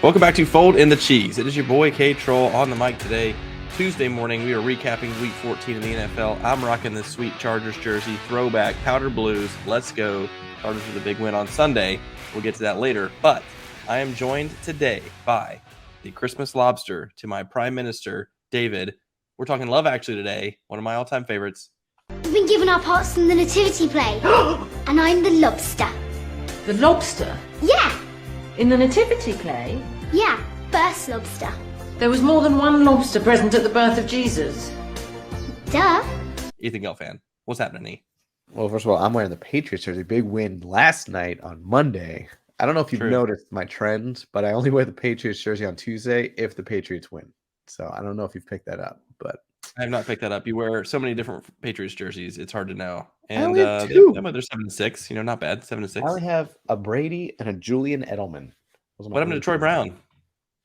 Welcome back to Fold in the Cheese. It is your boy K-Troll on the mic today. Tuesday morning, we are recapping Week 14 in the NFL. I'm rocking this sweet Chargers jersey, throwback, powder blues. Let's go. Chargers with a big win on Sunday. We'll get to that later. But I am joined today by the Christmas lobster to my Prime Minister, David. We're talking Love Actually today, one of my all-time favorites. We've been given our parts in the nativity play. And I'm the lobster. The lobster? Yeah, In the nativity play? yeah, berth lobster. There was more than one lobster present at the birth of Jesus. Duh. Ethan Gell fan. What's happening, E? Well, first of all, I'm wearing the Patriots jersey. Big win last night on Monday. I don't know if you've True. noticed my trend, but I only wear the Patriots jersey on Tuesday if the Patriots win. So I don't know if you've picked that up, but I have not picked that up. You wear so many different Patriots jerseys, it's hard to know. I And only have two. they're 7-6. Not bad. 7-6. I only have a Brady and a Julian Edelman. Those are my What happened to only Troy two. Brown?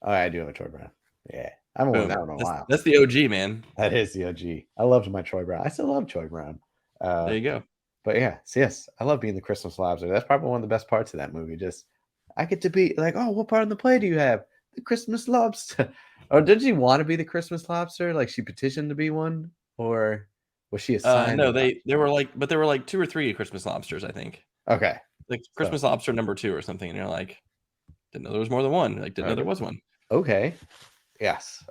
Oh, I do have a Troy Brown. Yeah, I haven't worn that one in a while. That's the OG, man. That is the OG. I loved my Troy Brown. I still love Troy Brown. There you go. But yeah, so yes, I love being the Christmas lobster. That's probably one of the best parts of that movie. Just I get to be like, oh, what part of the play do you have? The Christmas lobster. Or did she want to be the Christmas lobster? Like she petitioned to be one, or was she assigned? No, they were like 2 or 3 Christmas lobsters, I think. Okay. Like Christmas lobster number 2 or something, and you're like, didn't know there was more than one. Like, didn't know there was one. Okay. Yes.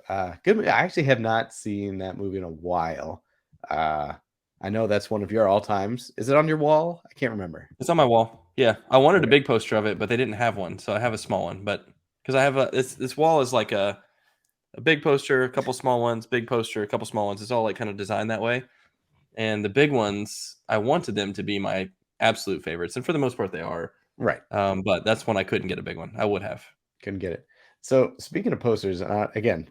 Good. I actually have not seen that movie in a while. I know that's one of your all times. Is it on your wall? I can't remember. It's on my wall. Yeah, I wanted a Okay. big poster of it, but they didn't have one, so I have a small one. But because I have this wall is like a big poster, a couple small ones, big poster, a couple small ones. It's all like kind of designed that way. And the big ones, I wanted them to be my absolute favorites, and for the most part, they are. Right. But that's when I couldn't get a big one. I would have. Couldn't get it. So speaking of posters, again,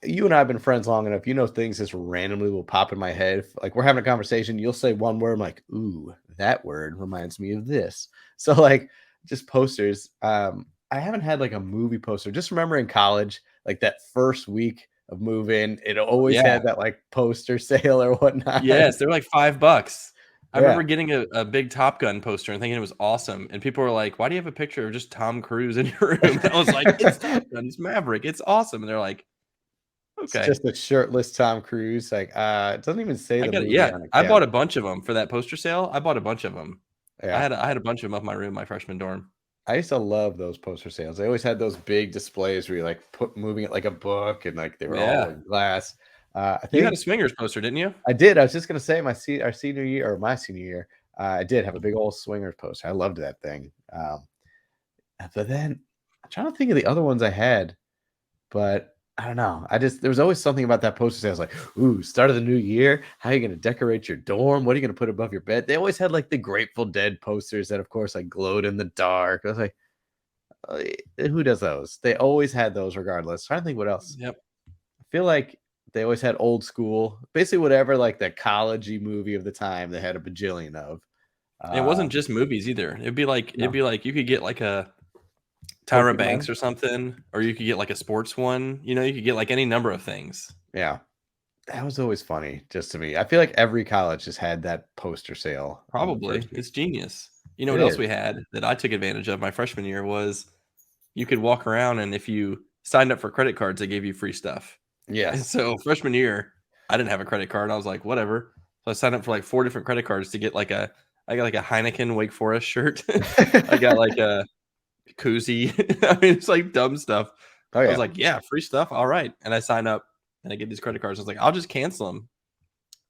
you and I have been friends long enough. You know, things just randomly will pop in my head. Like we're having a conversation, you'll say one word, I'm like, ooh, that word reminds me of this. So like just posters. I haven't had like a movie poster. Just remember in college, like that first week of moving, it always had that like poster sale or whatnot. Yes, they were like $5. I Yeah. remember getting a big Top Gun poster and thinking it was awesome. And people were like, why do you have a picture of just Tom Cruise in your room? And I was like, it's Top Gun, it's Maverick, it's awesome. And they're like, okay. It's just a shirtless Tom Cruise. Like, it doesn't even say the movie on it. I bought a bunch of them for that poster sale. I bought a bunch of them. Yeah. I had a bunch of them up my room, my freshman dorm. I used to love those poster sales. They always had those big displays where you like moving it like a book and like they were all in glass. I think You had a Swingers poster, didn't you? I did. I was just gonna say my senior year, I did have a big old Swingers poster. I loved that thing. But then I'm trying to think of the other ones I had, but I don't know. There was always something about that poster sale. I was like, ooh, start of the new year. How are you gonna decorate your dorm? What are you gonna put above your bed? They always had like the Grateful Dead posters that, of course, like glowed in the dark. I was like, who does those? They always had those regardless. Trying to think what else. Yep. I feel like they always had old school, basically whatever like the college-y movie of the time they had a bajillion of. It wasn't just movies either. It'd be like you could get like a Tyra Pokemon. Banks or something, or you could get like a sports one. You could get like any number of things. Yeah. That was always funny just to me. I feel like every college just had that poster sale. Probably. It's genius. It What else is. we had that I took advantage of my freshman year was you could walk around, and if you signed up for credit cards, they gave you free stuff. And Yes. so freshman year, I didn't have a credit card. I was like, whatever. So I signed up for like 4 different credit cards to get I got like a Heineken Wake Forest shirt. I got like a koozie. I mean, it's like dumb stuff. Oh, I yeah. was like, yeah, free stuff. All right. And I sign up and I get these credit cards. I was like, I'll just cancel them.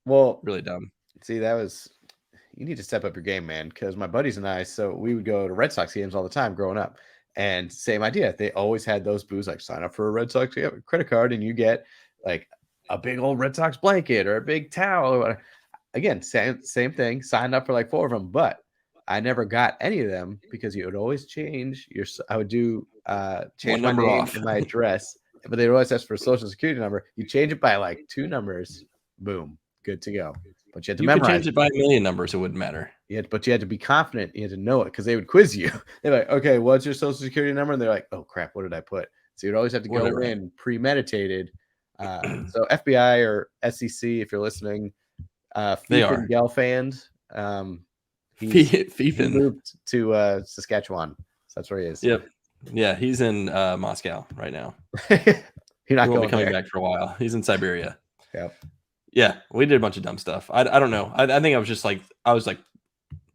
Well, Really dumb. see, you need to step up your game, man, because my buddies and I, so we would go to Red Sox games all the time growing up. And same idea. They always had those booths, like sign up for a Red Sox credit card and you get like a big old Red Sox blanket or a big towel or whatever. Again, same thing. Signed up for like 4 of them, but I never got any of them because you would always change I would do change my number name off. and my address, but they would always ask for a social security number. You change it by like 2 numbers, boom, good to go. But you had to You could memorize change it by a million numbers. It wouldn't matter. but you had to be confident. You had to know it because they would quiz you. They're like, okay, what's your social security number? And they're like, oh crap, what did I put? So you'd always have to go Whatever. in premeditated. So FBI or SEC, if you're listening, They Fief are. and Gelfand, he Fiefin. moved to Saskatchewan. So that's where he is. Yep. Yeah, he's in Moscow right now. You're He not won't be going coming there. back for a while. He's in Siberia. Yep. Yeah, we did a bunch of dumb stuff. I don't know. I think I was like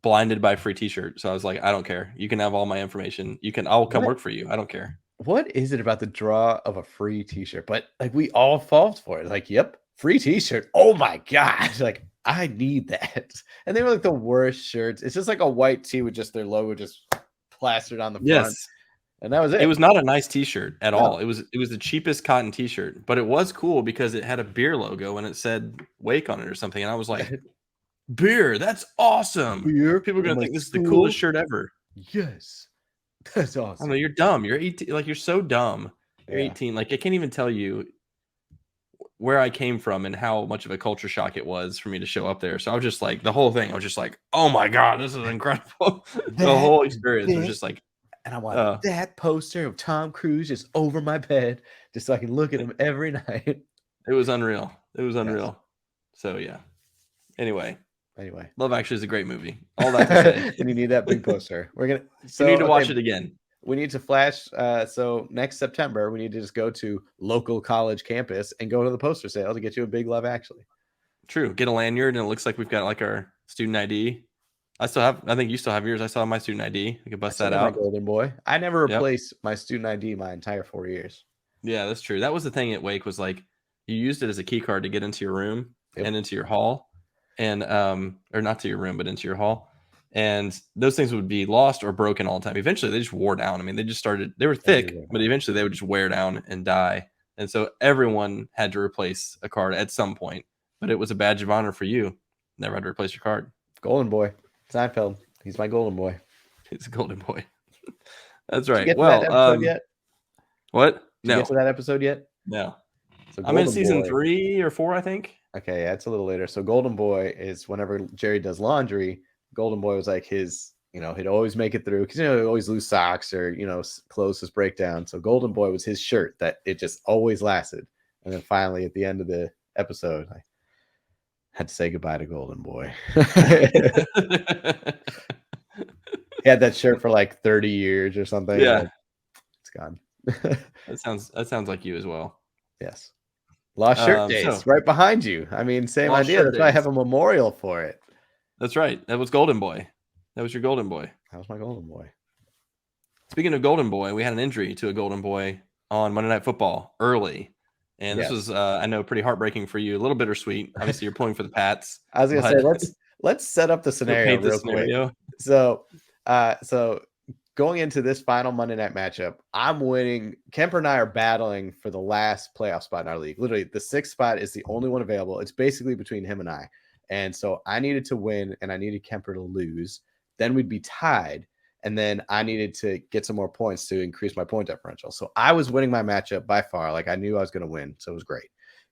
blinded by a free T-shirt. So I was like, I don't care. You can have all my information. I'll come What work for you. I don't care. what is it about the draw of a free T-shirt? But like we all fall for it. Like, yep, free T-shirt. Oh my gosh, like I need that. And they were like the worst shirts. It's just like a white tee with just their logo just plastered on the front, Yes, and that was it it. was not a nice T-shirt at all. No, It was the cheapest cotton T-shirt, but it was cool because it had a beer logo and it said Wake on it or something. And I was like, beer, that's awesome. beer People are in gonna my think this is the school. coolest shirt ever. Yes, that's I don't know. awesome. You're dumb. You're 18. Like you're so dumb. You're Yeah. 18. Like I can't even tell you where I came from and how much of a culture shock it was for me to show up there. So I was just like the whole thing. I was just like, oh my god, this is incredible. The That whole and experience was this, just like, and I want uh, that poster of Tom Cruise just over my bed, just so I can look at him every night. it was unreal. It was Yes. unreal. So yeah. Anyway, Anyway, Love Actually is a great movie. All that to say, and you need that big poster. We're gonna. you So need to watch okay, it again. we need to flash. So next September, we need to just go to local college campus and go to the poster sale to get you a big Love Actually. True. Get a lanyard, and it looks like we've got like our student ID. I think you still have yours. I still have my student ID. We could I bust still that got my out. golden boy. I never Yep. replaced my student ID my entire 4 years. Yeah, that's true. That was the thing at Wake was like you used it as a key card to get into your room Yep. and into your hall, and or not to your room but into your hall, and those things would be lost or broken all the time. Eventually, they just wore down. I mean, they were thick, but eventually they would just wear down and die. And so everyone had to replace a card at some point. But it was a badge of honor for you. Never had to replace your card. Golden boy, Seinfeld. He's my golden boy. He's a golden boy. That's Did you right. get to that episode Well, yet? what? Did you No, get to that episode yet? no. So I'm in Golden season Boy. 3 or 4, I think. Okay, yeah, it's a little later. So Golden Boy is whenever Jerry does laundry, Golden Boy was like his, he'd always make it through because he'd always lose socks or clothes just break down. So Golden Boy was his shirt that it just always lasted. And then finally at the end of the episode, I had to say goodbye to Golden Boy. He had that shirt for like 30 years or something. Yeah. Like, it's gone. That sounds like you as well. Yes. Lost Shirt Days, So right behind you. I mean, same Lost idea. Shirt That's why I Days. have a memorial for it. That's right. That was Golden Boy. That was your Golden Boy. That was my Golden Boy. Speaking of Golden Boy, we had an injury to a Golden Boy on Monday Night Football early. And this was, I know, pretty heartbreaking for you. A little bittersweet. Obviously, you're pulling for the Pats. I was gonna say let's set up the scenario paint the real quick. scenario. So going into this final Monday night matchup, I'm winning. Kemper and I are battling for the last playoff spot in our league. Literally, the 6th spot is the only one available. It's basically between him and I. And so I needed to win and I needed Kemper to lose. Then we'd be tied. And then I needed to get some more points to increase my point differential. So I was winning my matchup by far. Like I knew I was going to win. So it was great.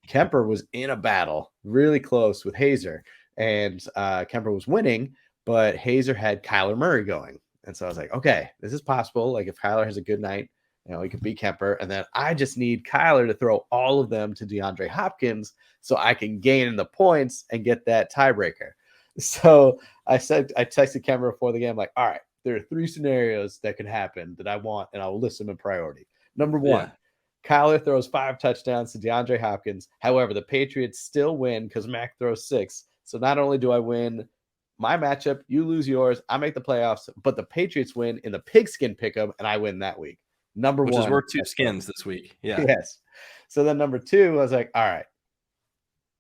Kemper was in a battle really close with Hazer. And Kemper was winning, but Hazer had Kyler Murray going. And so I was like, okay, this is possible. Like if Kyler has a good night, he could beat Kemper. And then I just need Kyler to throw all of them to DeAndre Hopkins so I can gain the points and get that tiebreaker. So I texted Kemper before the game, like, all right, there are 3 scenarios that could happen that I want, and I'll list them in priority. Number 1, Kyler throws 5 touchdowns to DeAndre Hopkins. However, the Patriots still win because Mac throws 6. So not only do I win my matchup, you lose yours, I make the playoffs, but the Patriots win in the pigskin pick'em, and I win that week. Number 1. Which is worth 2 skins this week. Yeah. Yes. So then number 2, I was like, all right,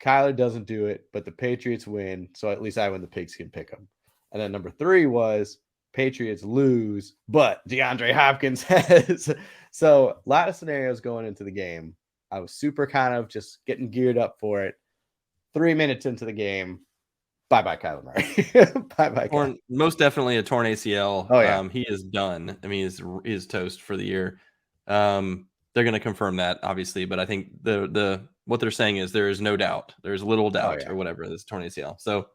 Kyler doesn't do it, but the Patriots win, so at least I win the pigskin pick'em. And then number 3 was Patriots lose, but DeAndre Hopkins has. So a lot of scenarios going into the game. I was super kind of just getting geared up for it. 3 minutes into the game, bye-bye Kyler Murray. Bye-bye. Most definitely a torn ACL. Oh, yeah. He is done. I mean, he is toast for the year. They're going to confirm that, obviously, but I think the what they're saying is there is no doubt. There's little doubt or whatever. This torn ACL. So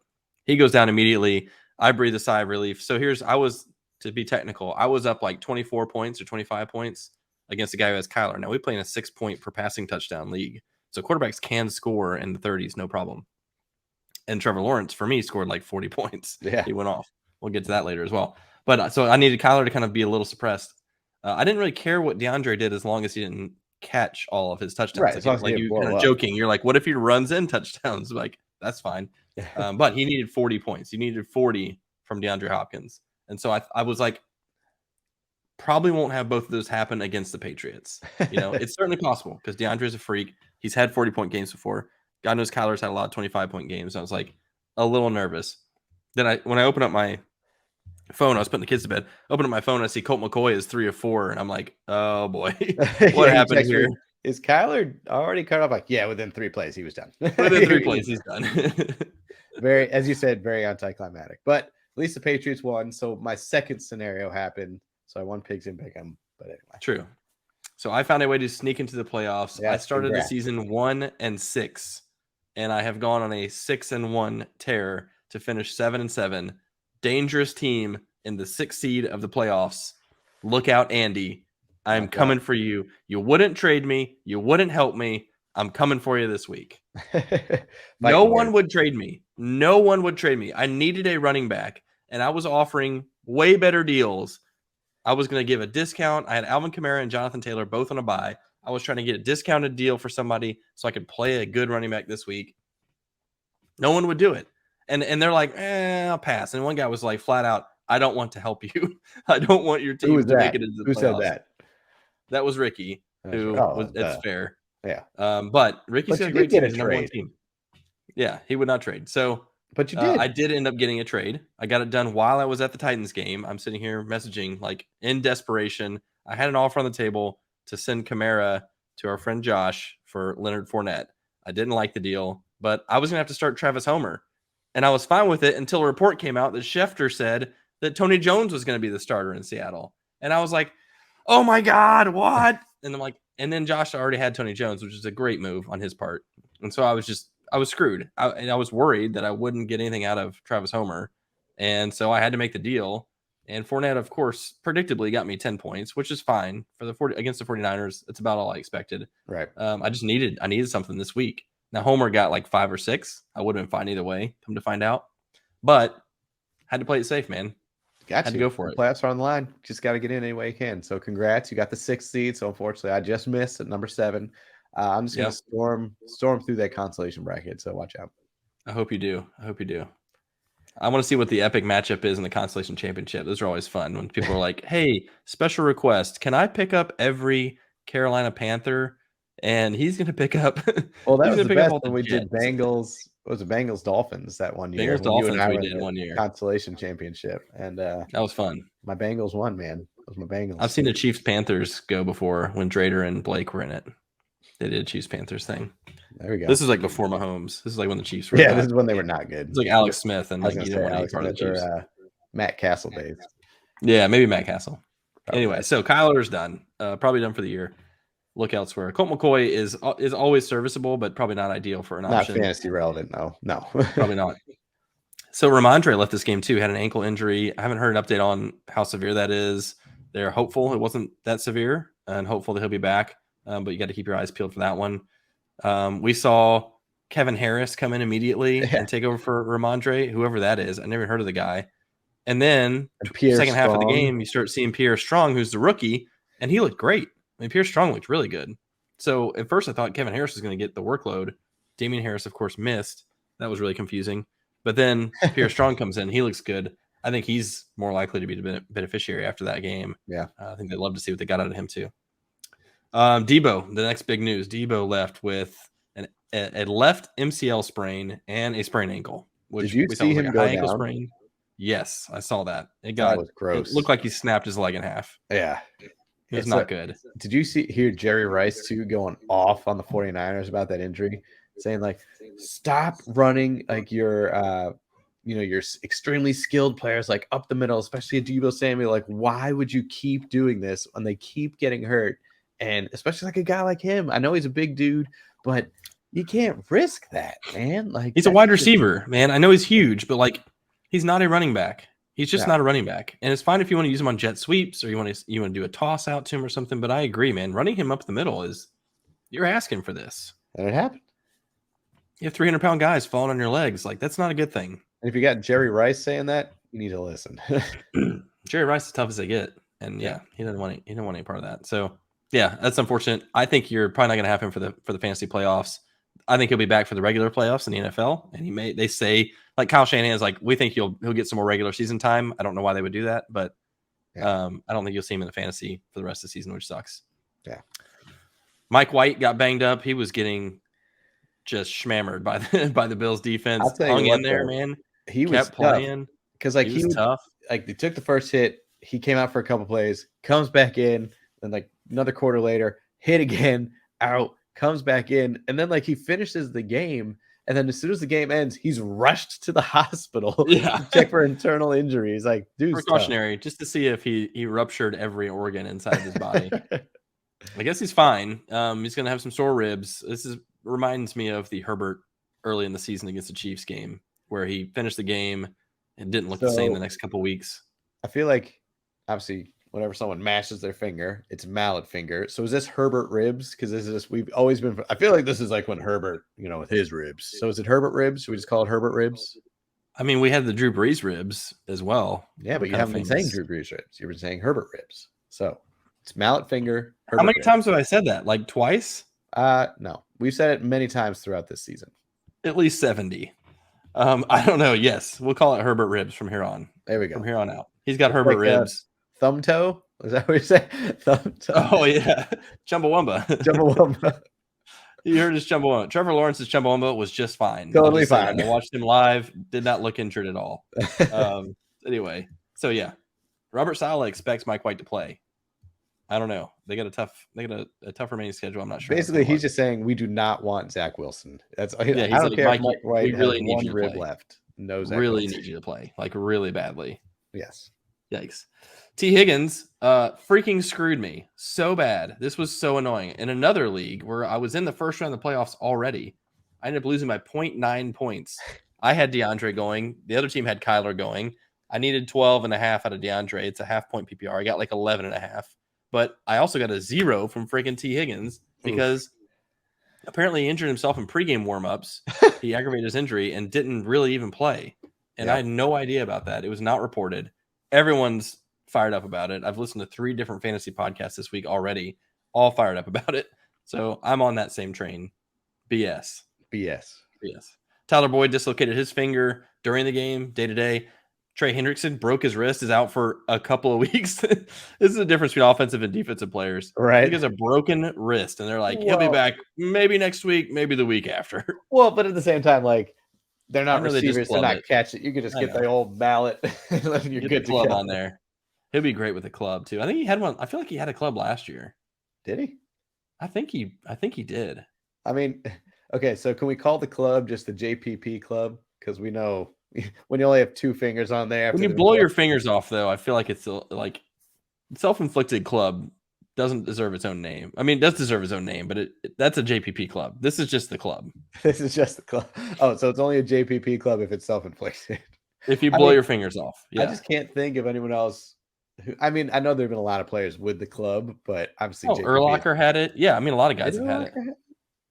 he goes down immediately. I breathe a sigh of relief. So to be technical, I was up like 24 points or 25 points against a guy who has Kyler. Now we play in a 6-point per passing touchdown league. So quarterbacks can score in the 30s, no problem. And Trevor Lawrence, for me, scored like 40 points. Yeah. He went off. We'll get to that later as well. But so I needed Kyler to kind of be a little suppressed. I didn't really care what DeAndre did as long as he didn't catch all of his touchdowns. Right, as long as he Like didn't you blow kind of up. joking, you're like, what if he runs in touchdowns? Like, that's fine. But he needed 40 points. He needed 40 from DeAndre Hopkins. And so I was like, probably won't have both of those happen against the Patriots. It's certainly possible because DeAndre's a freak. He's had 40-point games before. God knows Kyler's had a lot of 25-point games. I was like a little nervous. Then when I open up my phone, I was putting the kids to bed. Open up my phone, I see Colt McCoy is 3 of 4, and I'm like, oh boy, what happened here? Is Kyler already cut off? Like, yeah, within 3 plays, he was done. Within 3 plays, he's done. Very, as you said, very anticlimactic. But at least the Patriots won. So my second scenario happened. So I won pigs and pick 'em. But anyway. True. So I found a way to sneak into the playoffs. Yes, I started congrats. the season 1-6, and I have gone on a 6-1 tear to finish 7-7. Dangerous team in the 6th seed of the playoffs. Look out, Andy. I'm coming for you. You wouldn't trade me. You wouldn't help me. I'm coming for you this week. No one would trade me. No one would trade me. I needed a running back, and I was offering way better deals. I was going to give a discount. I had Alvin Kamara and Jonathan Taylor both on a bye. I was trying to get a discounted deal for somebody so I could play a good running back this week. No one would do it. And they're like, I'll pass. And one guy was like, flat out, I don't want to help you. I don't want your team to make it into the playoffs. Who said that? That was Ricky, it's fair. Yeah. But Ricky's got a great team. He's number 1 team. Yeah, he would not trade. So but you did. I did end up getting a trade. I got it done while I was at the Titans game. I'm sitting here messaging like in desperation. I had an offer on the table to send Kamara to our friend Josh for Leonard Fournette. I didn't like the deal, but I was going to have to start Travis Homer. And I was fine with it until a report came out that Schefter said that Tony Jones was going to be the starter in Seattle. And I was like, oh my God, what? And I'm like, and then Josh already had Tony Jones, which is a great move on his part. And so I was screwed. I was worried that I wouldn't get anything out of Travis Homer. And so I had to make the deal. And Fournette, of course, predictably got me 10 points, which is fine for against the 49ers. It's about all I expected. Right. I needed something this week. Now Homer got like 5 or 6. I would have been fine either way, come to find out. But had to play it safe, man. Had to go for it. Playoffs are on the line. Just got to get in any way you can. So congrats. You got the 6th seed. So unfortunately, I just missed at number 7. I'm just going to storm through that consolation bracket. So watch out. I hope you do. I want to see what the epic matchup is in the consolation championship. Those are always fun when people are like, hey, special request. Can I pick up every Carolina Panther? And he's going to pick up. Well, that was the best when we did Bengals. It was the Bengals Dolphins that one year. Bengals Dolphins we did one year. Consolation championship. And that was fun. My Bengals won, man. That was my Bengals. I've seen the Chiefs Panthers go before when Drader and Blake were in it. They did a Chiefs Panthers thing. There we go. This is like before Mahomes. This is like when the Chiefs were. Yeah, this is when they were not good. It's like Alex Smith and like you don't want to be part of the Chiefs. Matt Castle days. Yeah, maybe Matt Castle. Anyway, so Kyler's done. Probably done for the year. Look elsewhere. Colt McCoy is always serviceable, but probably not ideal for an option. Not fantasy relevant, no. Probably not. So Ramondre left this game too. Had an ankle injury. I haven't heard an update on how severe that is. They're hopeful it wasn't that severe, and hopeful that he'll be back. But you got to keep your eyes peeled for that one. We saw Kevin Harris come in immediately and take over for Ramondre, whoever that is. I never heard of the guy. And then second half of the game, you start seeing Pierre Strong, who's the rookie, and he looked great. I mean, Pierre Strong looked really good. So at first I thought Kevin Harris was going to get the workload. Damian Harris, of course, missed. That was really confusing. But then Pierre Strong comes in. He looks good. I think he's more likely to be the beneficiary after that game. Yeah. I think they'd love to see what they got out of him too. Debo, the next big news. Debo left with a left MCL sprain and a sprained ankle. Did you see him go down? Sprain. Yes, I saw that. That was gross. It looked like he snapped his leg in half. Yeah. It was not good. Did you hear Jerry Rice too going off on the 49ers about that injury, saying like, stop running like your extremely skilled players like up the middle, especially Debo Samuel. Like, why would you keep doing this when they keep getting hurt? And especially like a guy like him, I know he's a big dude, but you can't risk that, man. Like, he's a wide receiver, man. I know he's huge, but like, he's not a running back. He's just not a running back. And it's fine if you want to use him on jet sweeps or you want to do a toss out to him or something. But I agree, man. Running him up the middle you're asking for this. And it happened. You have 300-pound guys falling on your legs. Like, that's not a good thing. And if you got Jerry Rice saying that, you need to listen. Jerry Rice is tough as they get. And he didn't want any part of that. So yeah, that's unfortunate. I think you're probably not going to have him for the fantasy playoffs. I think he'll be back for the regular playoffs in the NFL. And they say, like, Kyle Shanahan's like, we think he'll get some more regular season time. I don't know why they would do that, but I don't think you'll see him in the fantasy for the rest of the season, which sucks. Yeah. Mike White got banged up. He was getting just schmammered by the Bills defense. I'll tell Hung you what, in there, though, man. he Kept was tough playing because like he was tough. Like they took the first hit, he came out for a couple plays, comes back in, and like another quarter later, hit again, out, comes back in, and then like he finishes the game, and then as soon as the game ends, he's rushed to the hospital to check for internal injuries. Like, dude's precautionary, just to see if he ruptured every organ inside his body. I guess he's fine. He's gonna have some sore ribs. Reminds me of the Herbert early in the season against the Chiefs game, where he finished the game and didn't look the same the next couple weeks. I feel like obviously whenever someone mashes their finger, it's mallet finger. So is this Herbert ribs? Because this is we've always been. I feel like this is like when Herbert, with his ribs. So is it Herbert ribs? Should we just call it Herbert ribs? I mean, we had the Drew Brees ribs as well. Yeah, but you haven't been saying Drew Brees ribs. You've been saying Herbert ribs. So it's mallet finger. Herbert How many ribs. Times have I said that? Like twice? No. We've said it many times throughout this season. At least 70. I don't know. Yes, we'll call it Herbert ribs from here on. There we go. From here on out. He's got Herbert ribs. Thumb toe? Is that what you say? Thumb toe. Oh, yeah. Chumbawamba. Chumbawamba. You heard his Chumbawamba. Trevor Lawrence's Chumbawamba was just fine. Totally fine. I watched him live. Did not look injured at all. Anyway, so yeah. Robert Saleh expects Mike White to play. I don't know. They got a tough remaining schedule. I'm not sure. Basically, he's just saying we do not want Zach Wilson. That's I don't like, care if Mike White we really has need one you to rib play. left. No, Zach really Wilson. need you to play, like really badly. Yes. Yikes. T. Higgins freaking screwed me so bad. This was so annoying. In another league where I was in the first round of the playoffs already, I ended up losing by 0.9 points. I had DeAndre going. The other team had Kyler going. I needed 12.5 out of DeAndre. It's a half-point PPR. I got like 11.5. But I also got a 0 from freaking T. Higgins because apparently he injured himself in pregame warmups. He aggravated his injury and didn't really even play. And I had no idea about that. It was not reported. Everyone's fired up about it. I've listened to 3 different fantasy podcasts this week already, all fired up about it. So I'm on that same train. BS. Tyler Boyd dislocated his finger during the game, day-to-day. Trey Hendrickson broke his wrist, is out for a couple of weeks. This is the difference between offensive and defensive players. Right. He has a broken wrist, and they're like, he'll be back maybe next week, maybe the week after. Well, but at the same time, like, they're not receivers. They're not catching. You could just get the old mallet and then you're get good the club to go. on there. He'll be great with a club, too. I think he had one. I feel like he had a club last year. Did he? I think he did. I mean, okay, so can we call the club just the JPP club? Because we know when you only have 2 fingers on there. When you blow your fingers off, though, I feel like it's like self-inflicted club doesn't deserve its own name. I mean, it does deserve its own name, but that's a JPP club. This is just the club. This is just the club. Oh, so it's only a JPP club if it's self-inflicted. If you blow your fingers off. Yeah. I just can't think of anyone else. I mean, I know there have been a lot of players with the club, but obviously Urlacher had it. Yeah, I mean, a lot of guys have had it.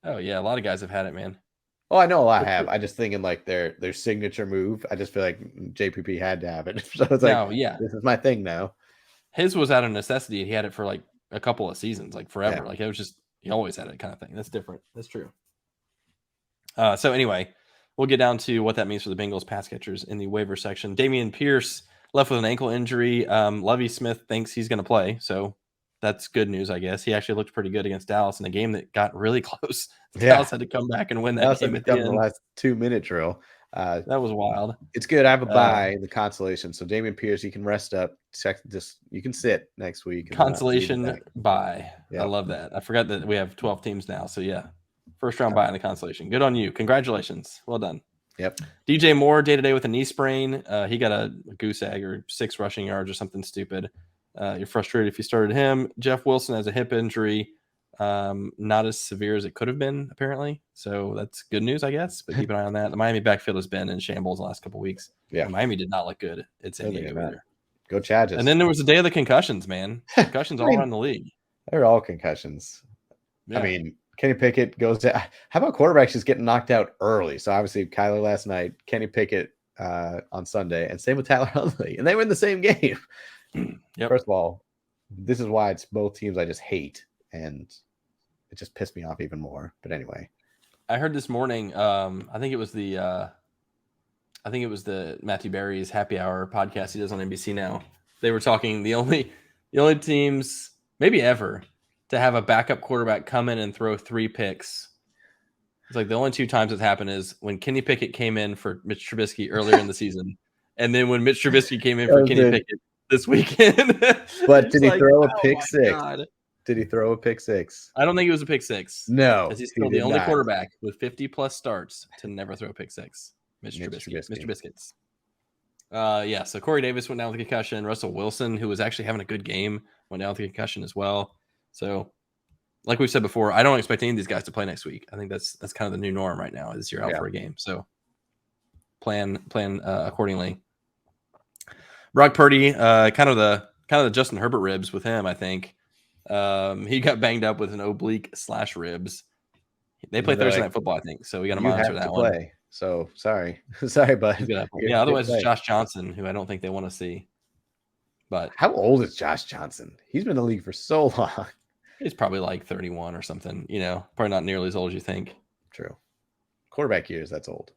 Oh, yeah, a lot of guys have had it, man. Oh, I know a lot have. I just thinking like their signature move. I just feel like JPP had to have it. So it's like, this is my thing now. His was out of necessity. He had it for like a couple of seasons, like forever. Yeah. Like it was just, he always had it kind of thing. That's different. That's true. So anyway, we'll get down to what that means for the Bengals pass catchers in the waiver section. Dameon Pierce left with an ankle injury. Lovie Smith thinks he's going to play. So that's good news, I guess. He actually looked pretty good against Dallas in a game that got really close. Dallas had to come back and win that game at the end. The last 2-minute drill. That was wild. It's good. I have a bye in the consolation. So Dameon Pierce, you can rest up. You can sit next week. Consolation bye. Yep. I love that. I forgot that we have 12 teams now. So yeah, first round bye in the consolation. Good on you. Congratulations. Well done. Yep. DJ Moore day-to-day with a knee sprain. He got a goose egg or 6 rushing yards or something stupid. You're frustrated if you started him. Jeff Wilson has a hip injury. Not as severe as it could have been, apparently. So that's good news, I guess. But keep an eye on that. The Miami backfield has been in shambles the last couple of weeks. Yeah, Miami did not look good at San Diego either. Go Chargers. And then there was the day of the concussions, man. Concussions all around the league. They're all concussions. Yeah. I mean, Kenny Pickett goes to. How about quarterbacks just getting knocked out early? So obviously Kyler last night, Kenny Pickett on Sunday, and same with Tyler Huntley, and they were in the same game. Yep. First of all, this is why it's both teams I just hate, and it just pissed me off even more. But anyway, I heard this morning. I think it was the Matthew Berry's Happy Hour podcast he does on NBC now. They were talking the only teams maybe ever to have a backup quarterback come in and throw 3 picks. It's like the only 2 times it's happened is when Kenny Pickett came in for Mitch Trubisky earlier in the season, and then when Mitch Trubisky came in for Kenny Pickett this weekend. But did he throw a oh pick my 6? God. Did he throw a pick 6? I don't think it was a pick 6. No, because he's still the did only not. quarterback with 50-plus starts to never throw a pick 6. Mr. Biscuits. Yeah, so Corey Davis went down with a concussion. Russell Wilson, who was actually having a good game, went down with a concussion as well. So, like we've said before, I don't expect any of these guys to play next week. I think that's kind of the new norm right now is you're out for a game. So, plan accordingly. Brock Purdy, kind of the Justin Herbert ribs with him, I think. He got banged up with an oblique/ribs. They play Thursday Night Football, I think. So we got to monitor that one. Play. So sorry, bud. Yeah, otherwise it's Josh Johnson, who I don't think they want to see. But how old is Josh Johnson? He's been in the league for so long. He's probably like 31 or something. Probably not nearly as old as you think. True. Quarterback years, that's old.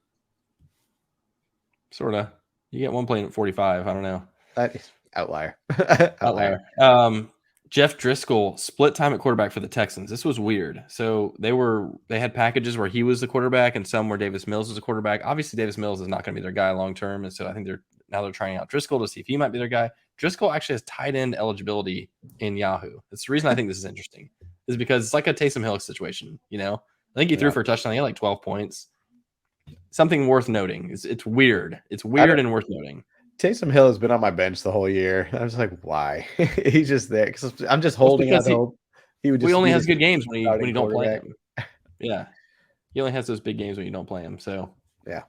Sort of. You get one playing at 45. I don't know. Outlier. Outlier. Jeff Driscoll split time at quarterback for the Texans. This was weird. So they had packages where he was the quarterback and some where Davis Mills was a quarterback. Obviously, Davis Mills is not going to be their guy long term, and so I think they're trying out Driscoll to see if he might be their guy. Driscoll actually has tight end eligibility in Yahoo. That's the reason I think this is interesting, is because it's like a Taysom Hill situation. I think he threw for a touchdown. He had like 12 points. Something worth noting. It's weird. It's weird and worth noting. Taysom Hill has been on my bench the whole year. I was like, why? He's just there because I'm just holding out hope. He only has good games when you don't play him. Yeah, he only has those big games when you don't play him. So yeah,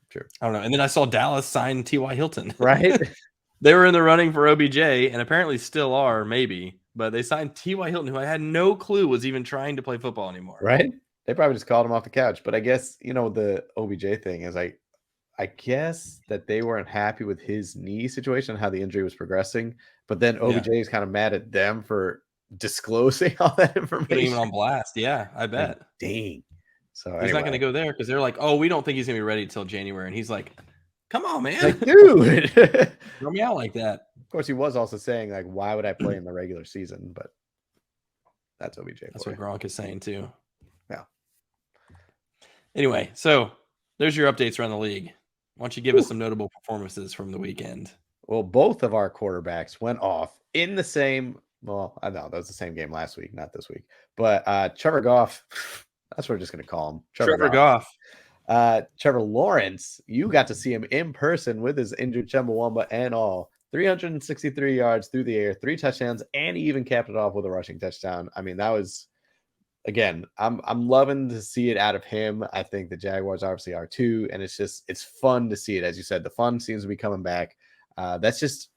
true. I don't know. And then I saw Dallas sign T.Y. Hilton. Right? They were in the running for OBJ and apparently still are, maybe. But they signed T.Y. Hilton, who I had no clue was even trying to play football anymore. Right? They probably just called him off the couch. But I guess the OBJ thing is I guess that they weren't happy with his knee situation, how the injury was progressing. But then OBJ is kind of mad at them for disclosing all that information. Putting him on blast. Yeah, I bet. Dang. So he's not going to go there because they're like, oh, we don't think he's going to be ready until January. And he's like, come on, man. Like, dude. Throw me out like that. Of course, he was also saying, like, why would I play in the regular season? But that's OBJ. That's what Gronk is saying, too. Yeah. Anyway, so there's your updates around the league. Why don't you give us some notable performances from the weekend? Well, both of our quarterbacks went off in the same. Well, I know that was the same game last week, not this week. But Trevor Goff, that's what we're just going to call him. Trevor Goff. Trevor Lawrence, you got to see him in person with his injured Chumbawamba and all. 363 yards through the air, 3 touchdowns, and he even capped it off with a rushing touchdown. I mean, that was. Again, I'm loving to see it out of him. I think the Jaguars obviously are too, and it's fun to see it. As you said, the fun seems to be coming back. And this is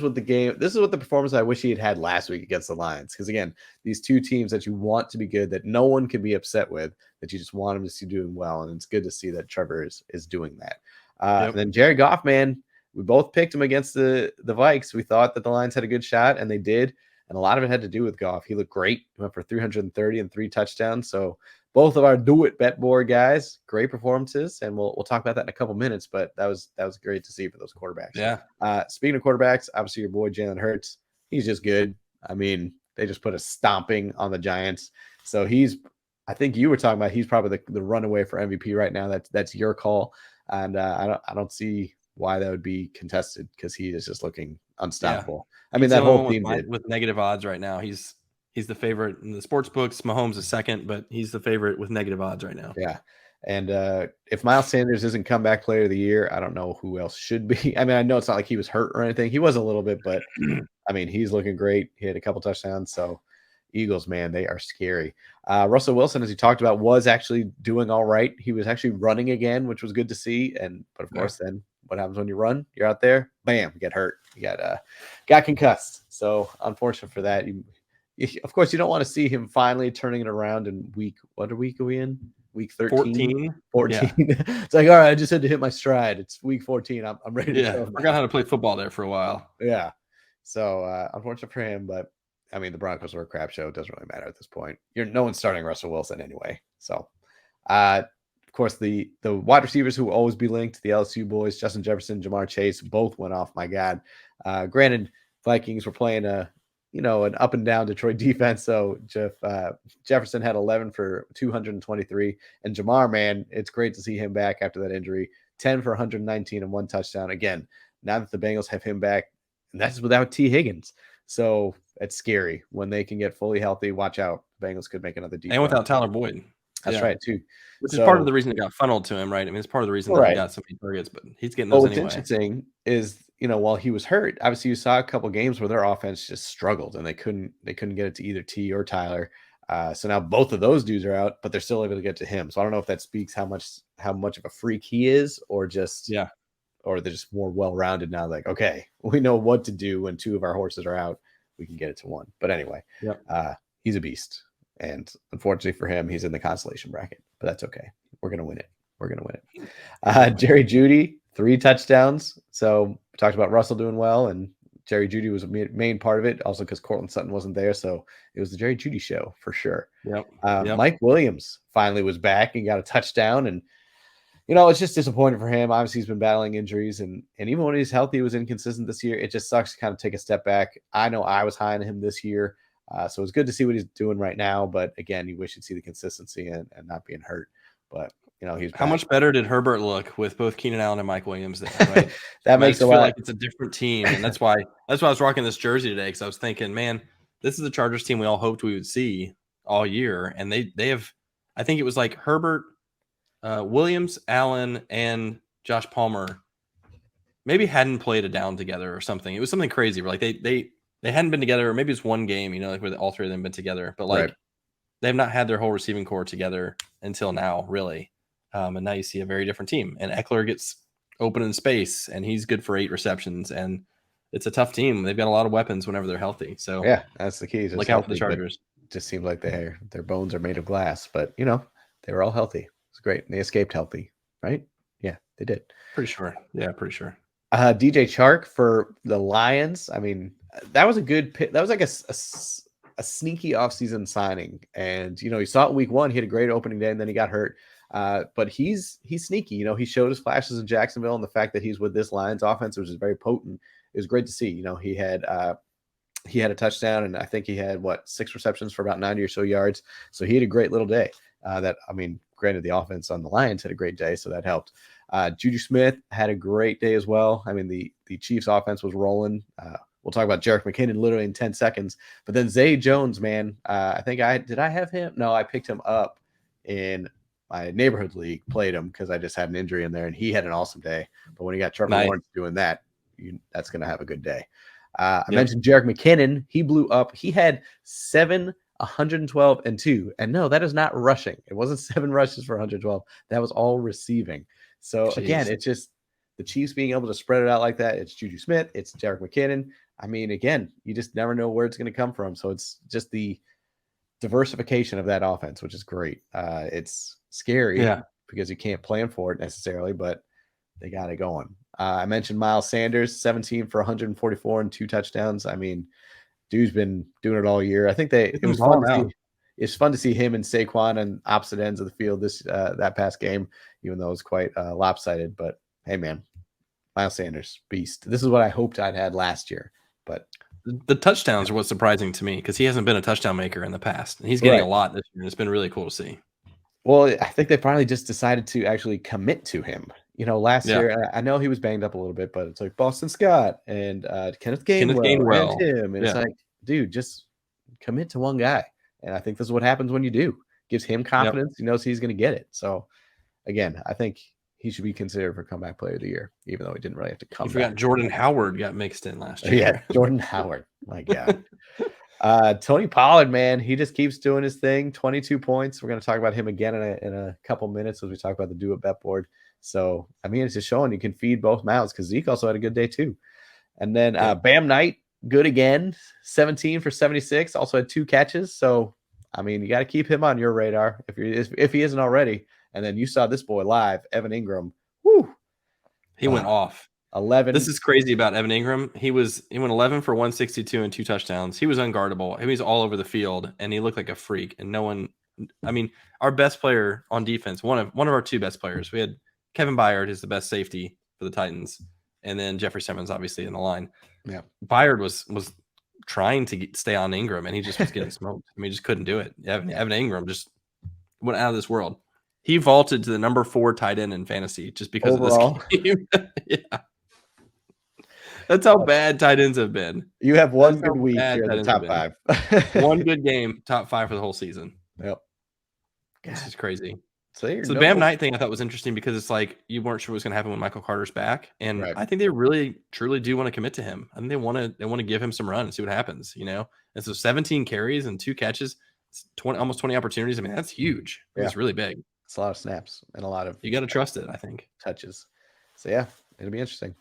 what the performance I wish he had last week against the Lions. Because again, these two teams that you want to be good, that no one can be upset with, that you just want them to see doing well, and it's good to see that Trevor is doing that. And then Jared Goff, man, we both picked him against the Vikes. We thought that the Lions had a good shot, and they did. And a lot of it had to do with Goff. He looked great. He went for 330 and 3 touchdowns. So both of our do-it bet board guys, great performances. And we'll talk about that in a couple minutes. But that was great to see for those quarterbacks. Yeah. Speaking of quarterbacks, obviously your boy Jalen Hurts, he's just good. I mean, they just put a stomping on the Giants. So I think you were talking about he's probably the runaway for MVP right now. That's your call. And I don't see why that would be contested because he is just looking unstoppable. Yeah. I mean, that whole team with negative odds right now. He's the favorite in the sports books. Mahomes is second, but he's the favorite with negative odds right now. Yeah. And if Miles Sanders isn't comeback player of the year, I don't know who else should be. I mean, I know it's not like he was hurt or anything. He was a little bit, but I mean, he's looking great. He had a couple touchdowns. So Eagles, man, they are scary. Russell Wilson, as you talked about, was actually doing all right. He was actually running again, which was good to see. But of course, then what happens when you run? You're out there, bam, you get hurt. You got concussed. So unfortunate for that. Of course, you don't want to see him finally turning it around in what week are we in? Week 13? 14. Yeah. It's like, all right, I just had to hit my stride. It's week 14. I'm ready to go. I forgot how to play football there for a while. Yeah. So unfortunate for him, but I mean the Broncos were a crap show. It doesn't really matter at this point. No one's starting Russell Wilson anyway. So of course the wide receivers who will always be linked, the LSU boys, Justin Jefferson, Jamar Chase, both went off. My God. Granted, Vikings were playing an up and down Detroit defense. So Jefferson had 11 for 223, and Jamar, man, it's great to see him back after that injury. 10 for 119 and 1 touchdown. Again, now that the Bengals have him back, and that's without T. Higgins. So it's scary when they can get fully healthy. Watch out. The Bengals could make another deep And run. without Tyler Boyd. That's right, too. Which is part of the reason it got funneled to him, right? I mean, it's part of the reason that he got so many targets, but he's getting those what's anyway. interesting is, while he was hurt, obviously you saw a couple games where their offense just struggled and they couldn't get it to either T or Tyler. So now both of those dudes are out, but they're still able to get to him. So I don't know if that speaks how much of a freak he is, or just or they're just more well-rounded now. Like, okay, we know what to do when 2 of our horses are out. We can get it to 1. But anyway, he's a beast. And unfortunately for him, he's in the consolation bracket. But that's okay. We're going to win it. Jerry Jeudy, 3 touchdowns. So we talked about Russell doing well, and Jerry Jeudy was a main part of it, also because Cortland Sutton wasn't there. So it was the Jerry Jeudy show for sure. Mike Williams finally was back and got a touchdown, and it's just disappointing for him. Obviously, he's been battling injuries, and even when he's healthy, he was inconsistent this year. It just sucks to kind of take a step back. I know I was high on him this year, so it's good to see what he's doing right now. But again, you wish you'd see the consistency and not being hurt. But he's how much better did Herbert look with both Keenan Allen and Mike Williams there, right? That makes it feel like it's a different team, and that's why I was rocking this jersey today, because I was thinking, man, this is the Chargers team we all hoped we would see all year, and they have. I think it was like Herbert, Williams, Allen, and Josh Palmer maybe hadn't played a down together or something. It was something crazy. Where like they hadn't been together, or maybe it's one game, like where all 3 of them been together, but like they have not had their whole receiving core together until now, really. And now you see a very different team. And Eckler gets open in space, and he's good for 8 receptions. And it's a tough team. They've got a lot of weapons whenever they're healthy. So yeah, that's the key. Look out for the Chargers. It just seems like their bones are made of glass, but they were all healthy. It's great. And they escaped healthy, right? Yeah, they did. Pretty sure. Yeah, pretty sure. DJ Chark for the Lions. I mean, that was a good pick. That was like a sneaky offseason signing. And, you saw it week 1. He had a great opening day, and then he got hurt. But he's sneaky. He showed his flashes in Jacksonville, and the fact that he's with this Lions offense, which is very potent, it was great to see. He had a touchdown, and I think he had 6 receptions for about 90 or so yards. So he had a great little day. Granted, the offense on the Lions had a great day, so that helped. Juju Smith had a great day as well. I mean, the Chiefs offense was rolling. We'll talk about Jerick McKinnon literally in 10 seconds. But then Zay Jones, man, I think did I have him? No, I picked him up in my neighborhood league, played him because I just had an injury in there, and he had an awesome day. But when you got Trevor Lawrence doing that, that's going to have a good day. I mentioned Jerick McKinnon. He blew up. He had 7, 112, and 2. And no, that is not rushing. It wasn't 7 rushes for 112. That was all receiving. So again, it's just the Chiefs being able to spread it out like that. It's Juju Smith. It's Jerick McKinnon. I mean, again, you just never know where it's going to come from. So it's just the diversification of that offense, which is great. It's scary because you can't plan for it necessarily, but they got it going. I mentioned Miles Sanders, 17 for 144 and 2 touchdowns. I mean, dude's been doing it all year. I think it was fun to see. It's fun to see him and Saquon on opposite ends of the field that past game, even though it was quite lopsided. But hey, man, Miles Sanders, beast. This is what I hoped I'd had last year. But the touchdowns are what's surprising to me, because he hasn't been a touchdown maker in the past, and he's getting a lot this year. And it's been really cool to see. Well, I think they finally just decided to actually commit to him. Last year, I know he was banged up a little bit, but it's like Boston Scott and Kenneth Gainwell and him. And it's like, dude, just commit to one guy. And I think this is what happens when you do. Gives him confidence. He knows he's going to get it. So, again, I think he should be considered for comeback player of the year, even though he didn't really have to come back. You forgot Jordan Howard got mixed in last year. Yeah, Jordan Howard. My God. Tony Pollard, man, he just keeps doing his thing. 22 points. We're going to talk about him again in a couple minutes as we talk about the Do It Bet board. So, I mean, it's just showing you can feed both mouths, because Zeke also had a good day too. And then Bam Knight, good again, 17 for 76, also had 2 catches. So, I mean, you got to keep him on your radar if he isn't already. And then you saw this boy live, Evan Ingram. Whoo! He went off. 11. This is crazy about Evan Ingram. He went 11 for 162 and 2 touchdowns. He was unguardable. He was all over the field, and he looked like a freak. And no one, I mean, our best player on defense, one of our 2 best players. We had Kevin Byard is the best safety for the Titans, and then Jeffrey Simmons obviously in the line. Yeah, Byard was trying to stay on Ingram, and he just was getting smoked. I mean, he just couldn't do it. Evan Ingram just went out of this world. He vaulted to the number 4 tight end in fantasy just because overall. of this game. Yeah. That's how bad tight ends have been. You have one good week. You're in the top 5. One good game, top 5 for the whole season. Yep. This is crazy. So the Bam Knight thing I thought was interesting because it's like you weren't sure what was going to happen when Michael Carter's back, and Right. I think they really truly do want to commit to him. I think they want to give him some run and see what happens. And so 17 carries and 2 catches, almost 20 opportunities. I mean, that's huge. Yeah. It's really big. It's a lot of snaps and a lot of you got to trust it. I think touches. So yeah, it'll be interesting.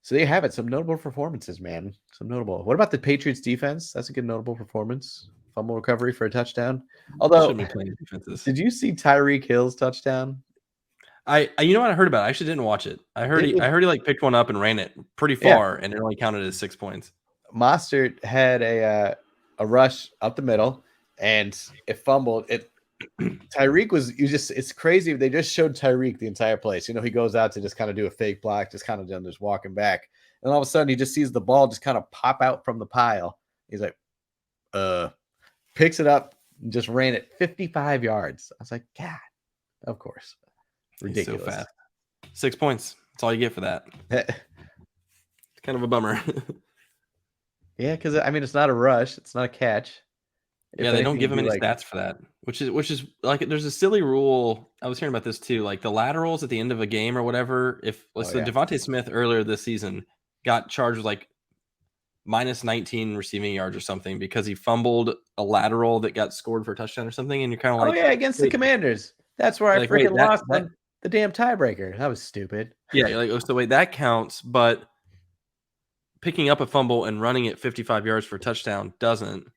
So there you have it. Some notable performances, man. Some notable. What about the Patriots defense? That's a good notable performance. Fumble recovery for a touchdown. Although, did you see Tyreek Hill's touchdown? You know what I heard about it? I actually didn't watch it. I heard he like picked one up and ran it pretty far, and it only counted as 6 points. Mostert had a rush up the middle, and it fumbled. Tyreek it's crazy. They just showed Tyreek the entire place. He goes out to just kind of do a fake block, just kind of just walking back. And all of a sudden he just sees the ball just kind of pop out from the pile. He's like, picks it up and just ran it 55 yards. I was like, God, of course. Ridiculous. So fast. 6 points. That's all you get for that. It's kind of a bummer. Yeah, because it's not a rush. It's not a catch. Yeah, they don't give him any stats for that, which is like there's a silly rule. I was hearing about this too, like the laterals at the end of a game or whatever. Devontae Smith earlier this season got charged with like minus 19 receiving yards or something because he fumbled a lateral that got scored for a touchdown or something, and you're kind of like, against the Commanders. That's where I freaking lost the damn tiebreaker. That was stupid. Yeah, you're like, so wait, that counts, but picking up a fumble and running it 55 yards for a touchdown doesn't.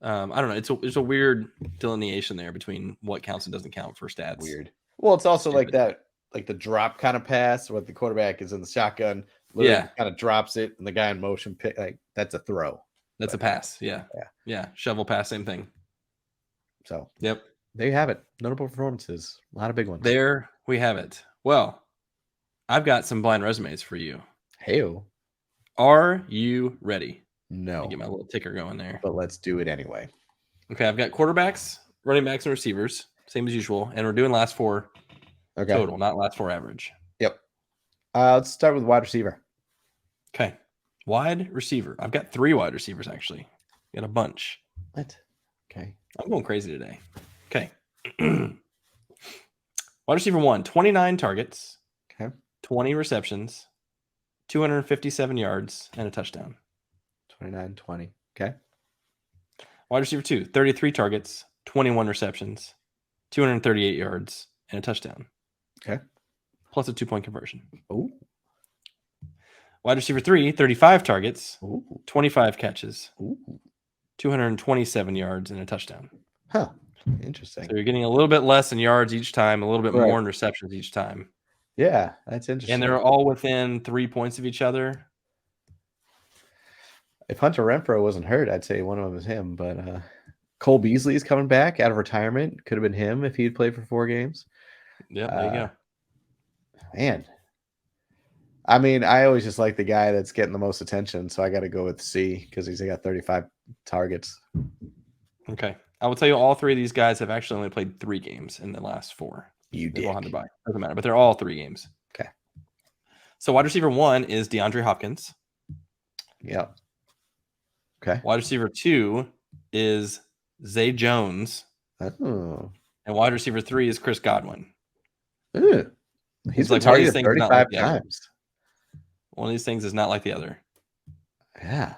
I don't know. It's a weird delineation there between what counts and doesn't count for stats. Weird. Well, it's also like that, like the drop kind of pass where the quarterback is in the shotgun, kind of drops it, and the guy in motion pick that's a throw. That's a pass. Yeah. Shovel pass, same thing. So yep, there you have it. Notable performances, a lot of big ones. There we have it. Well, I've got some blind resumes for you. Hey-o. Are you ready? No. Get my little ticker going there. But let's do it anyway. Okay, I've got quarterbacks, running backs, and receivers, same as usual. And we're doing last 4 total, not last 4 average. Yep. Let's start with wide receiver. Okay. Wide receiver. I've got 3 wide receivers, actually. Got a bunch. What? Okay. I'm going crazy today. Okay. Wide receiver 1, 29 targets. Okay. 20 receptions, 257 yards, and a touchdown. 29-20. Okay. Wide receiver 2, 33 targets, 21 receptions, 238 yards, and a touchdown. Okay. Plus a 2-point conversion. Ooh. Wide receiver 3, 35 targets, Ooh. 25 catches, Ooh. 227 yards, and a touchdown. Huh. Interesting. So you're getting a little bit less in yards each time, a little bit more in receptions each time. Yeah, that's interesting. And they're all within 3 points of each other. If Hunter Renfrow wasn't hurt, I'd say one of them is him. But Cole Beasley is coming back out of retirement. Could have been him if he had played for 4 games. Yeah, there you go. Man. I always just like the guy that's getting the most attention. So I got to go with C because he's got 35 targets. Okay. I will tell you all 3 of these guys have actually only played 3 games in the last 4. You did. Doesn't matter, but they're all 3 games. Okay. So wide receiver 1 is DeAndre Hopkins. Yep. Okay. Wide receiver 2 is Zay Jones. Oh. And wide receiver 3 is Chris Godwin. Ooh. He's been targeted 35 times. One of these things is not like the other. Yeah.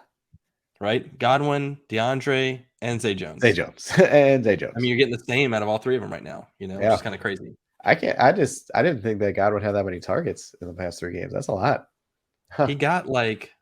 Right? Godwin, DeAndre, and Zay Jones. And Zay Jones. You're getting the same out of all 3 of them right now. Which is kind of crazy. I didn't think that Godwin had that many targets in the past 3 games. That's a lot. Huh. He got like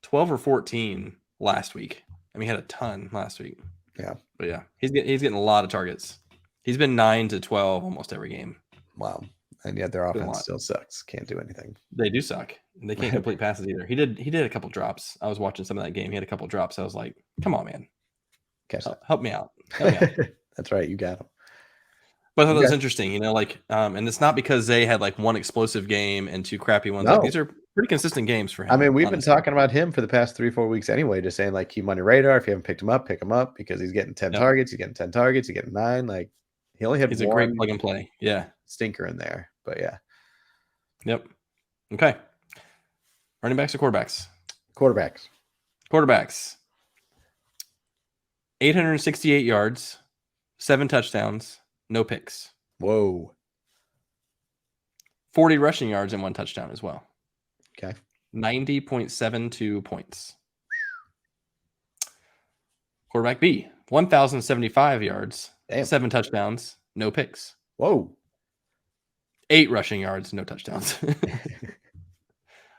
12 or 14 last week. He had a ton last week. Yeah. But yeah, he's getting a lot of targets. He's been 9 to 12 almost every game. Wow. And yet their Been a offense lot. still sucks. Can't do anything. They do suck. And they can't complete passes either. He did a couple drops. I was watching some of that game. He had a couple drops. I was like, come on, man. Catch that. Help me out. Help me out. That's right. You got him. But I thought that was interesting, and it's not because they had like one explosive game and two crappy ones. Like, No. these are pretty consistent games for him. I mean, we've honestly. been talking about him for the past 3-4 weeks anyway, just saying like keep him on your radar. If you haven't picked him up, pick him up because he's getting 10 Yep. targets. He's getting 10 targets. He's getting 9. Like he only had He's a one great plug and play. Yeah. stinker in there, but yeah. Yep. Okay. Running backs or quarterbacks? Quarterbacks. Quarterbacks. 868 yards, 7 touchdowns, no picks. Whoa. 40 rushing yards and 1 touchdown as well. Okay. 90.72 points. Quarterback B, 1,075 yards, Damn. 7 touchdowns, no picks. Whoa. 8 rushing yards, no touchdowns.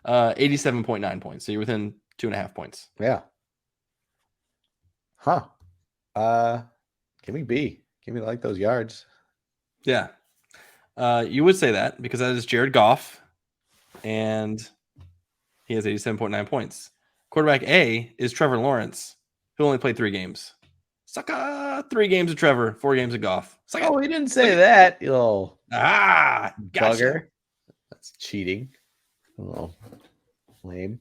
87.9 points. So you're within 2.5 points. Yeah. Huh. Give me B. Give me like those yards. Yeah. You would say that because that is Jared Goff, and he has 87.9 points. Quarterback A is Trevor Lawrence, who only played 3 games. Sucka! 3 games of Trevor, 4 games of Goff. Sucka. Oh, he didn't say that. You little Gotcha. bugger. That's cheating. Oh, lame.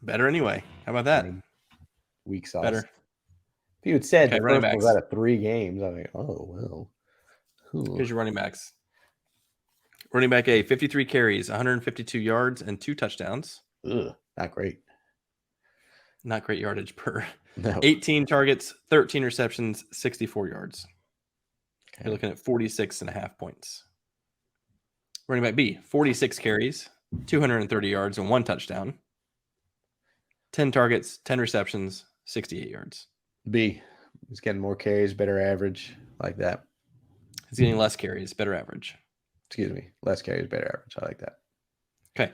Better anyway. How about that? Lame. Weak sauce. Better. If you had said Okay, the running first was backs. out of 3 games, I'm like, oh well. Here's your running backs. Running back A, 53 carries, 152 yards, and 2 touchdowns. Ugh, not great. Not great yardage per. No. 18 targets, 13 receptions, 64 yards. Okay. You're looking at 46.5 points. Running back B, 46 carries, 230 yards, and 1 touchdown. 10 targets, 10 receptions, 68 yards. B. He's getting more carries, better average, like that. He's getting less carries, better average. Excuse me. Less carries, better average. I like that. Okay.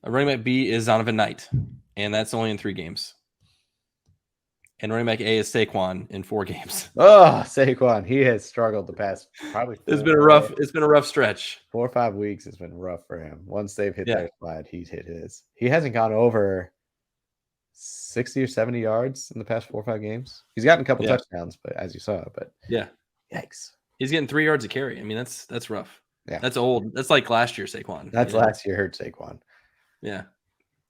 Running back B is Donovan Knight, and that's only in 3 games. And running back A is Saquon in 4 games. Oh, Saquon. He has struggled the past probably It's been a rough stretch. 4 or 5 weeks. It's been rough for him. Once they've hit Yeah. their slide, he's hit his. He hasn't gone over 60 or 70 yards in the past 4 or 5 games. He's gotten a couple touchdowns, but as you saw, but yeah, yikes. He's getting 3 yards a carry. I mean, that's rough. Yeah. That's old. That's like last year Saquon. That's last year hurt Saquon. Yeah.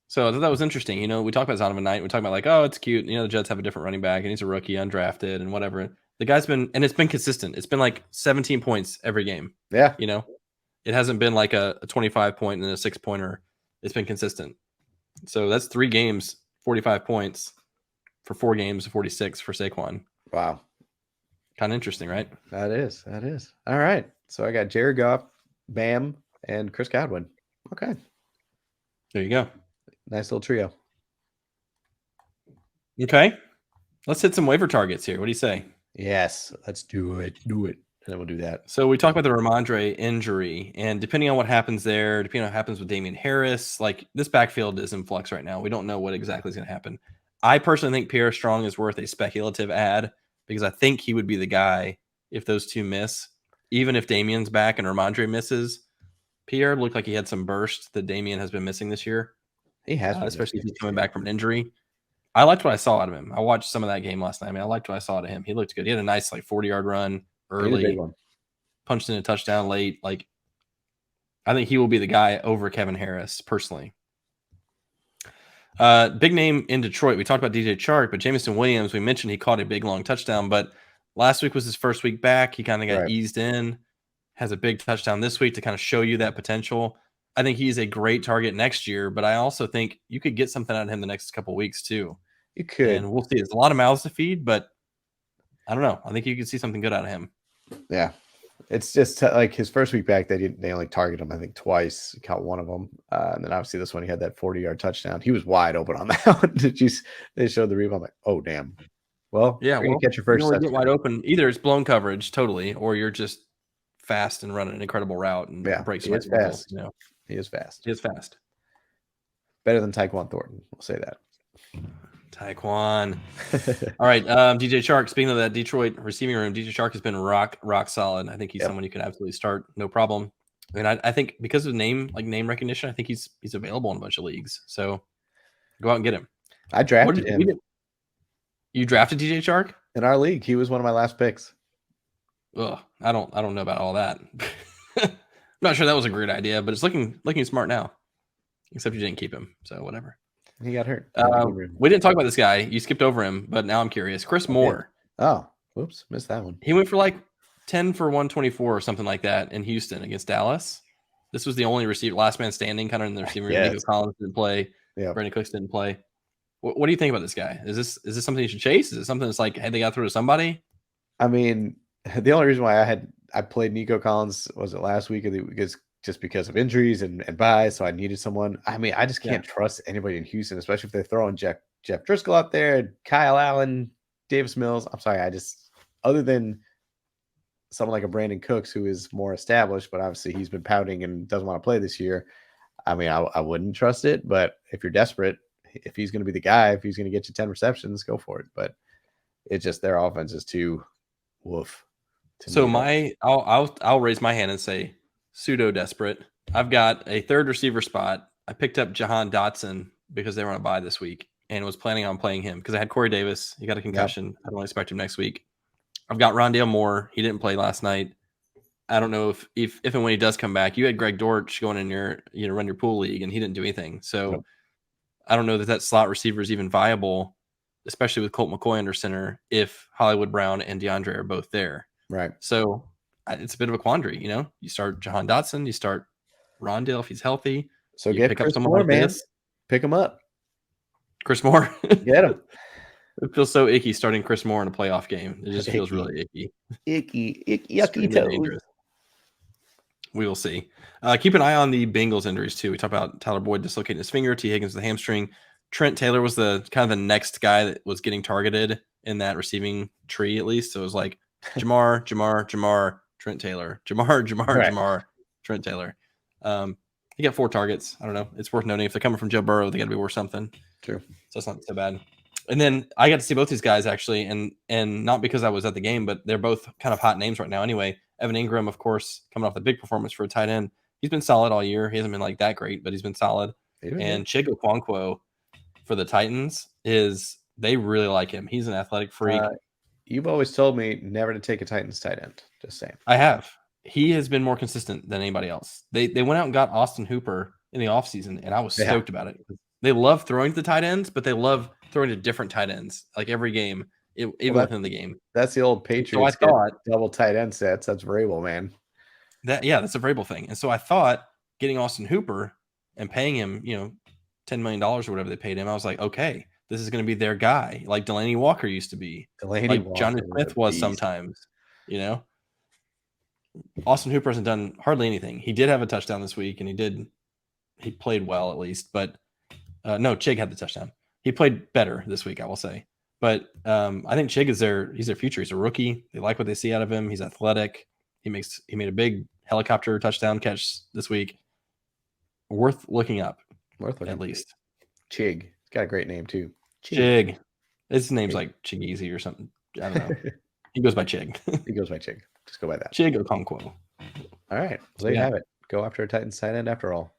So I thought that was interesting. We talk about Donovan Knight. We talk about like, oh, it's cute. The Jets have a different running back, and he's a rookie, undrafted, and whatever. The guy's been, and it's been consistent. It's been like 17 points every game. Yeah. It hasn't been like a 25 point and a 6-pointer. It's been consistent. So that's 3 games, 45 points for 4 games, 46 for Saquon. Wow. Kind of interesting, right? That is. All right. So I got Jared Goff, Bam, and Chris Godwin. Okay. There you go. Nice little trio. Okay. Let's hit some waiver targets here. What do you say? Yes. Let's do it. And then we'll do that. So we talked about the Ramondre injury, and depending on what happens there, depending on what happens with Damian Harris, like this backfield is in flux right now. We don't know what exactly is going to happen. I personally think Pierre Strong is worth a speculative ad because I think he would be the guy if those 2 miss. Even if Damian's back and Ramondre misses, Pierre looked like he had some burst that Damian has been missing this year. He has, especially if he's coming back from an injury. I liked what I saw out of him. I watched some of that game last night. I mean, I liked what I saw out of him. He looked good. He had a nice 40-yard run early, punched in a touchdown late. Like, I think he will be the guy over Kevin Harris personally. Big name in Detroit. We talked about DJ Chark, but Jameson Williams, we mentioned he caught a big long touchdown, but last week was his first week back. He kind of got eased in, has a big touchdown this week to kind of show you that potential. I think he's a great target next year, but I also think you could get something out of him the next couple of weeks too. You could. And we'll see. There's a lot of mouths to feed, but I don't know. I think you could see something good out of him. Yeah. It's just like his first week back, they only targeted him, I think, twice. He caught one of them. And then obviously this one, he had that 40-yard touchdown. He was wide open on that one. They showed the rebound. I'm like, oh, damn. Well, yeah, you catch your first you get wide open. Either it's blown coverage totally, or you're just fast and running an incredible route and breaks somebody's fast. He is fast. He is fast. Better than Tyquan Thornton. We'll say that. Tyquan. All right. DJ Chark. Speaking of that Detroit receiving room, DJ Chark has been rock solid. I think he's someone you can absolutely start. No problem. And I think because of name recognition, I think he's available in a bunch of leagues. So go out and get him. I drafted him You drafted DJ Chark? in our league. He was one of my last picks. Ugh, I don't know about all that. I'm not sure that was a great idea, but it's looking smart now. Except you didn't keep him, so whatever. He got hurt. We didn't talk about this guy. You skipped over him, but now I'm curious. Chris Moore. Oh, whoops, missed that one. He went for like 10 for 124 or something like that in Houston against Dallas. This was the only receiver, last man standing, kind of in the receiving room. Nico Collins didn't play. Yeah. Brandon Cooks didn't play. What do you think about this guy? Is this something you should chase? Is it something that's like, hey, they got through to somebody? I mean, the only reason why I played Nico Collins was it last week because of injuries and buys, so I needed someone. I mean, I just can't trust anybody in Houston, especially if they're throwing Jeff Driscoll out there, Kyle Allen, Davis Mills. I'm sorry, other than someone like a Brandon Cooks who is more established, but obviously he's been pouting and doesn't want to play this year. I mean, I wouldn't trust it, but if you're desperate, if he's going to be the guy, if he's going to get you 10 receptions, go for it. But it's just their offense is too woof. So I'll raise my hand and say pseudo desperate. I've got a third receiver spot. I picked up Jahan Dotson because they were on a bye this week and was planning on playing him because I had Corey Davis. He got a concussion. Yep. I don't expect him next week. I've got Rondale Moore. He didn't play last night. I don't know if and when he does come back. You had Greg Dortch going in your run your pool league and he didn't do anything. So yep. I don't know that slot receiver is even viable, especially with Colt McCoy under center if Hollywood Brown and DeAndre are both there. Right. So it's a bit of a quandary, You start Jahan Dotson, you start Rondale if he's healthy. So get pick Chris up someone Moore, like man. This. Pick him up. Chris Moore. Get him. It feels so icky starting Chris Moore in a playoff game. It just feels really icky. Icky, yucky toes. We will see. Keep an eye on the Bengals injuries too. We talked about Tyler Boyd dislocating his finger, T. Higgins the hamstring. Trent Taylor was the kind of the next guy that was getting targeted in that receiving tree, at least. So it was like Jamar, Trent Taylor, Jamar, Trent Taylor. He got 4 targets. I don't know. It's worth noting if they're coming from Joe Burrow, they got to be worth something. True. So it's not so bad. And then I got to see both these guys actually, and not because I was at the game, but they're both kind of hot names right now. Anyway, Evan Ingram, of course, coming off the big performance for a tight end. He's been solid all year. He hasn't been like that great, but he's been solid. And Chig Okonkwo for the Titans they really like him. He's an athletic freak. You've always told me never to take a Titans tight end. Just saying. I have. He has been more consistent than anybody else. They went out and got Austin Hooper in the offseason, and I was stoked about it. They love throwing to the tight ends, but they love throwing to different tight ends, like every game, even within the game. That's the old Patriots double tight end sets. That's Vrabel, man. That's a Vrabel thing. And so I thought getting Austin Hooper and paying him, $10 million or whatever they paid him, I was like, okay, this is going to be their guy, like Delaney Walker used to be, like Johnny Smith was sometimes, Austin Hooper hasn't done hardly anything. He did have a touchdown this week, and he played well at least, but no, Chig had the touchdown. He played better this week, I will say. But I think Chig he's their future. He's a rookie. They like what they see out of him. He's athletic. He made a big helicopter touchdown catch this week. Worth looking up. At least. Chig. He's got a great name too. Chig. His name's like Chigeezy or something. I don't know. He goes by Chig. He goes by Chig. Just go by that. Chig Okonkwo. All right. Well, there you have it. Go after a Titans tight end after all.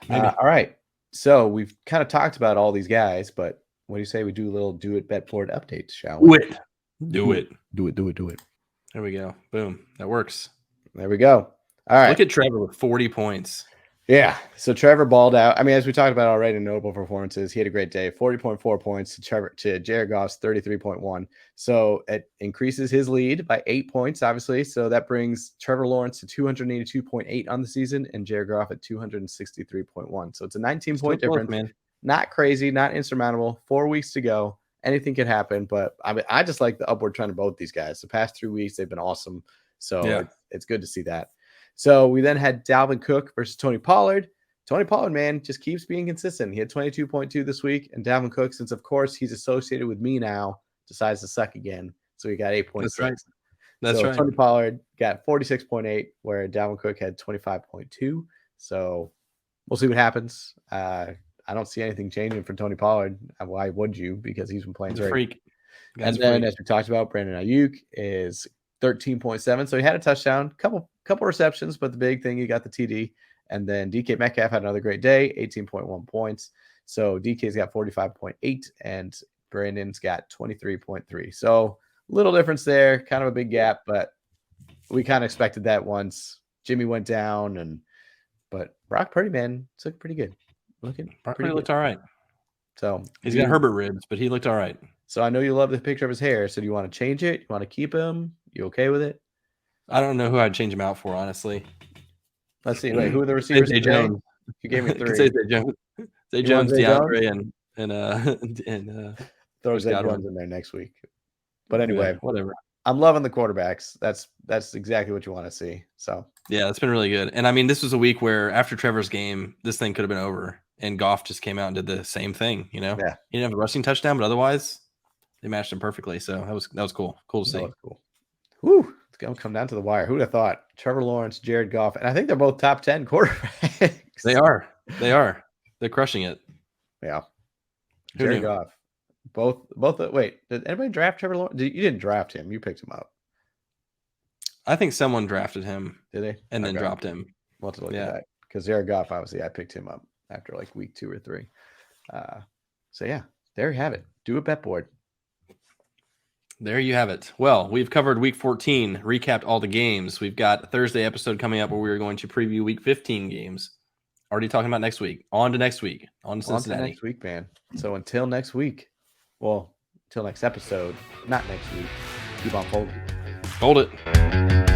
All right. So we've kind of talked about all these guys, but what do you say we do a little do it bet for it updates, shall we? Do it. There we go. Boom. That works. There we go. All right. Look at Trevor with 40 points. Yeah. So Trevor balled out. I mean, as we talked about already, notable performances. He had a great day. 40.4 points to Jared Goff's 33.1. So it increases his lead by 8 points, obviously. So that brings Trevor Lawrence to 282.8 on the season and Jared Goff at 263.1. So it's a 19-point difference. Man. Not crazy, not insurmountable. 4 weeks to go. Anything could happen. But I mean, I just like the upward trend of both these guys. The past 3 weeks, they've been awesome. So it's good to see that. So we then had Dalvin Cook versus Tony Pollard. Tony Pollard, man, just keeps being consistent. He had 22.2 this week. And Dalvin Cook, since, of course, he's associated with me now, decides to suck again. So he got 8.6. That's right. Tony Pollard got 46.8, where Dalvin Cook had 25.2. So we'll see what happens. I don't see anything changing for Tony Pollard. Why would you? Because he's been playing great. Freak. And then, as we talked about, Brandon Ayuk is 13.7. So he had a touchdown, couple couple receptions, but the big thing, you got the TD. And then DK Metcalf had another great day, 18.1 points. So DK's got 45.8 and Brandon's got 23.3. So little difference there, kind of a big gap, but we kind of expected that once Jimmy went down. But Brock Purdy, man, it's looking pretty good. Brock Purdy looked all right. So he's got Herbert ribs, but he looked all right. So I know you love the picture of his hair. So do you want to change it? You want to keep him? You okay with it? I don't know who I'd change him out for, honestly. Let's see. Wait, who are the receivers today? Jones. You gave me 3. Zay Jones, DeAndre, and throw Zay Jones in there next week. But anyway, yeah, whatever. I'm loving the quarterbacks. That's exactly what you want to see. So yeah, it's been really good. And I mean, this was a week where after Trevor's game, this thing could have been over. And Goff just came out and did the same thing. You know, yeah, he didn't have a rushing touchdown, but otherwise they matched him perfectly. So that was cool. Cool to see. That was cool. Whew, it's gonna come down to the wire. Who'd have thought? Trevor Lawrence, Jared Goff, and I think they're both top 10 quarterbacks. They are. They're crushing it. Yeah. Who Jared knew? Goff. Both. Wait, did anybody draft Trevor Lawrence? You didn't draft him. You picked him up. I think someone drafted him. Did they? And then dropped him. We'll have to look at that. Because Jared Goff, obviously, I picked him up after like week 2 or 3. So yeah, there you have it. Do a bet board. There you have it. Well, we've covered week 14, recapped all the games. We've got a Thursday episode coming up where we're going to preview week 15 games. Already talking about next week. On to next week. On to Cincinnati. Next week, man. So until next week. Well, until next episode. Not next week. Keep on folding. Hold it.